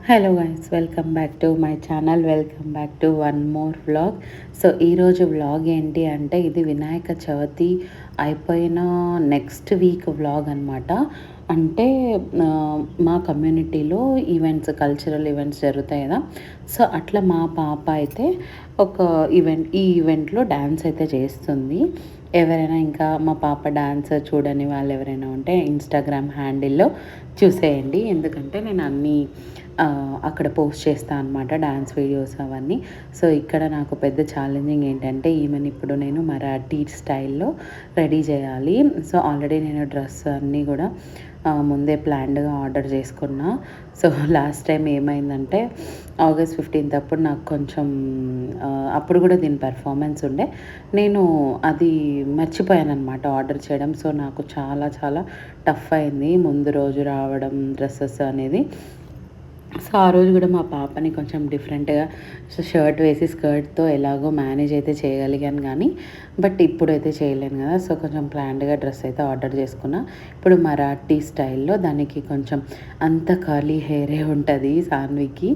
Hello guys, welcome back to my channel. Welcome back to one more vlog. So ఈరోజు vlog ఏంటి అంటే, ఇది వినాయక చవితి అయిపోయిన నెక్స్ట్ వీక్ వ్లాగ్ అనమాట. అంటే మా కమ్యూనిటీలో కల్చరల్ ఈవెంట్స్ జరుగుతాయి కదా. సో అట్లా మా పాప అయితే ఒక ఈ ఈవెంట్లో డ్యాన్స్ అయితే చేస్తుంది. ఎవరైనా ఇంకా మా పాప డాన్స్ చూడని వాళ్ళు ఎవరైనా ఉంటే ఇన్స్టాగ్రామ్ హ్యాండిల్లో చూసేయండి. ఎందుకంటే నేను అన్నీ అక్కడ పోస్ట్ చేస్తాను అనమాట, డాన్స్ వీడియోస్ అవన్నీ. సో ఇక్కడ నాకు పెద్ద ఛాలెంజింగ్ ఏంటంటే, ఈమెను ఇప్పుడు నేను మరాఠీ స్టైల్లో రెడీ చేయాలి. సో ఆల్రెడీ నేను డ్రెస్ అన్నీ కూడా ముందే ప్లాన్డ్గా ఆర్డర్ చేసుకున్నా. సో లాస్ట్ టైం ఏమైందంటే, ఆగస్ట్ 15th అప్పుడు నాకు కొంచెం అప్పుడు కూడా దీని పెర్ఫార్మెన్స్ ఉండే, నేను అది మర్చిపోయాను అనమాట ఆర్డర్ చేయడం. సో నాకు చాలా చాలా టఫ్ అయింది ముందు రోజు రావడం డ్రెస్సెస్ అనేది. సో ఆ రోజు కూడా మా పాపని కొంచెం డిఫరెంట్గా షర్ట్ వేసి స్కర్ట్తో ఎలాగో మేనేజ్ అయితే చేయగలిగాను, కానీ బట్ ఇప్పుడైతే చేయలేను కదా. సో కొంచెం ప్లాన్డ్గా డ్రెస్ అయితే ఆర్డర్ చేసుకున్నా. ఇప్పుడు మరాఠీ స్టైల్లో దానికి కొంచెం అంత కర్లీ హెయిరే ఉంటుంది సాన్వికి.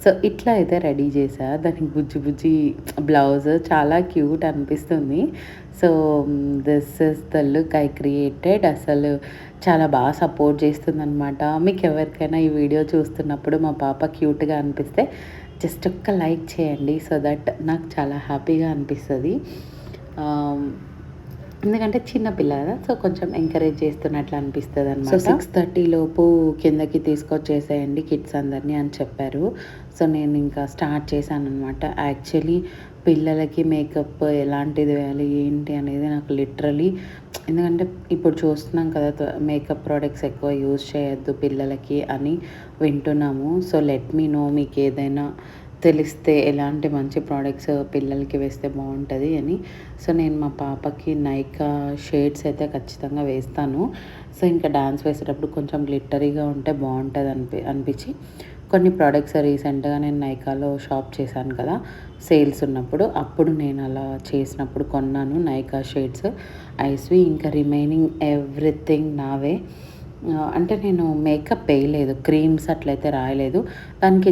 సో ఇట్లా అయితే రెడీ చేసా. దానికి బుజ్జి బుజ్జి బ్లౌజ్ చాలా క్యూట్ అనిపిస్తుంది. So this is the look I created. అసలు చాలా బాగా సపోర్ట్ చేస్తుందనమాట. మీకు ఎవరికైనా ఈ వీడియో చూస్తున్నప్పుడు మా పాప క్యూట్గా అనిపిస్తే జస్ట్ ఒక్క లైక్ చేయండి, సో దట్ నాకు చాలా హ్యాపీగా అనిపిస్తుంది. ఎందుకంటే చిన్న పిల్ల కదా, సో కొంచెం ఎంకరేజ్ చేస్తున్నట్లు అనిపిస్తుంది అనమాట. సో 6:30 లోపు కిందకి తీసుకొచ్చేసేయండి కిడ్స్ అందరినీ అని చెప్పారు. సో నేను ఇంకా స్టార్ట్ చేశాను అనమాట. యాక్చువల్లీ పిల్లలకి మేకప్ ఎలాంటిది వేయాలి ఏంటి అనేది నాకు లిటరలీ, ఎందుకంటే ఇప్పుడు చూస్తున్నాం కదా, మేకప్ ప్రోడక్ట్స్ ఎక్కువ యూజ్ చేయొద్దు పిల్లలకి అని వింటున్నాము. సో లెట్ మీ నో, మీకు ఏదైనా తెలిస్తే ఎలాంటి మంచి ప్రోడక్ట్స్ పిల్లలకి వేస్తే బాగుంటుంది అని. సో నేను మా పాపకి నైకా షేడ్స్ అయితే ఖచ్చితంగా వేస్తాను. సో ఇంకా డాన్స్ వేసేటప్పుడు కొంచెం గ్లిట్టరీగా ఉంటే బాగుంటుంది అనిపించి కొన్ని ప్రోడక్ట్స్ రీసెంట్గా నేను నైకాలో షాప్ చేశాను కదా, సేల్స్ ఉన్నప్పుడు, అప్పుడు నేను అలా చేసినప్పుడు కొన్నాను నైకా షేడ్స్ ఐస్వి. ఇంకా రిమైనింగ్ ఎవ్రీథింగ్ నావే. అంటే నేను మేకప్ వేయలేదు, క్రీమ్స్ అట్లయితే రాయలేదు. దానికి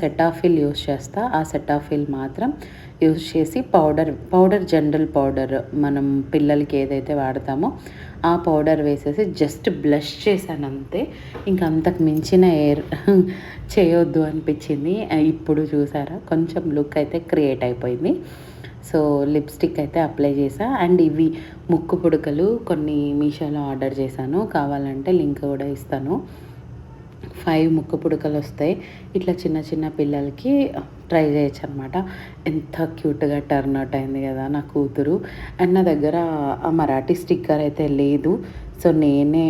సెటాఫిల్ యూస్ చేస్తా. ఆ సెటాఫిల్ మాత్రం యూస్ చేసి పౌడర్ జనరల్ పౌడర్ మనం పిల్లలకి ఏదైతే వాడతామో ఆ పౌడర్ వేసేసి జస్ట్ బ్లష్ చేశాను అంతే. ఇంకా అంతకు మించిన చేయొద్దు అనిపించింది. ఇప్పుడు చూసారా కొంచెం లుక్ అయితే క్రియేట్ అయిపోయింది. సో లిప్స్టిక్ అయితే అప్లై చేసా. అండ్ ఇవి ముక్కు పుడకలు కొన్ని మీషోలో ఆర్డర్ చేశాను, కావాలంటే లింక్ కూడా ఇస్తాను. 5 ముక్కు పుడకలు వస్తాయి. ఇట్లా చిన్న చిన్న పిల్లలకి ట్రై చేయొచ్చు అనమాట. ఎంత క్యూట్గా టర్న్ అవుట్ అయింది కదా నా కూతురు. అండ్ నా దగ్గర ఆ మరాఠీ స్టిక్కర్ అయితే లేదు. సో నేనే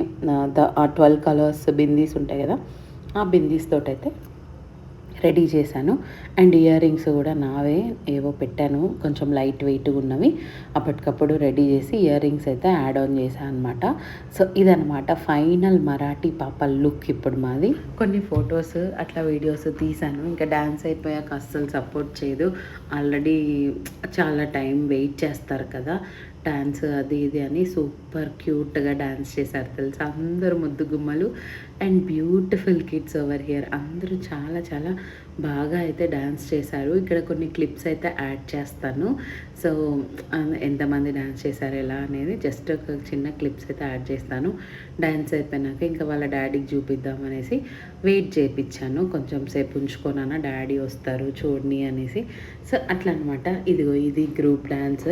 ఆ 12 కలర్స్ బిందీస్ ఉంటాయి కదా, ఆ బిందీస్ తోటైతే రెడీ చేశాను. అండ్ ఇయర్ రింగ్స్ కూడా నావే ఏవో పెట్టాను, కొంచెం లైట్ వెయిట్గా ఉన్నవి, అప్పటికప్పుడు రెడీ చేసి ఇయర్ రింగ్స్ అయితే యాడ్ ఆన్ చేశాను అనమాట. సో ఇదనమాట ఫైనల్ మరాఠీ పాప లుక్ ఇప్పుడు మాది. కొన్ని ఫొటోస్ అట్లా వీడియోస్ తీశాను. ఇంకా డ్యాన్స్ అయిపోయాక అస్సలు సపోర్ట్ చేయదు. ఆల్రెడీ చాలా టైం వెయిట్ చేస్తారు కదా డ్యాన్స్ అది ఇది అని. సూపర్ క్యూట్గా డ్యాన్స్ చేశారు తెలుసా, అందరూ ముద్దు గుమ్మలు and beautiful kids over here. అందరూ చాలా చాలా బాగా అయితే డ్యాన్స్ చేశారు. ఇక్కడ కొన్ని క్లిప్స్ అయితే యాడ్ చేస్తాను. సో ఎంతమంది డ్యాన్స్ చేశారు ఎలా అనేది జస్ట్ ఒక చిన్న క్లిప్స్ అయితే యాడ్ చేస్తాను. డ్యాన్స్ అయిపోయినాక ఇంకా వాళ్ళ డాడీకి చూపిద్దామనేసి వెయిట్ చేయించాను. కొంచెం సేపు ఉంచుకోనా, డాడీ వస్తారు చూడని అనేసి. సో అట్లా అనమాట. ఇదిగో ఇది గ్రూప్ డ్యాన్స్.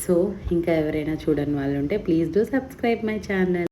సో ఇంకా ఎవరైనా చూడని వాళ్ళు ఉంటే please do subscribe my channel.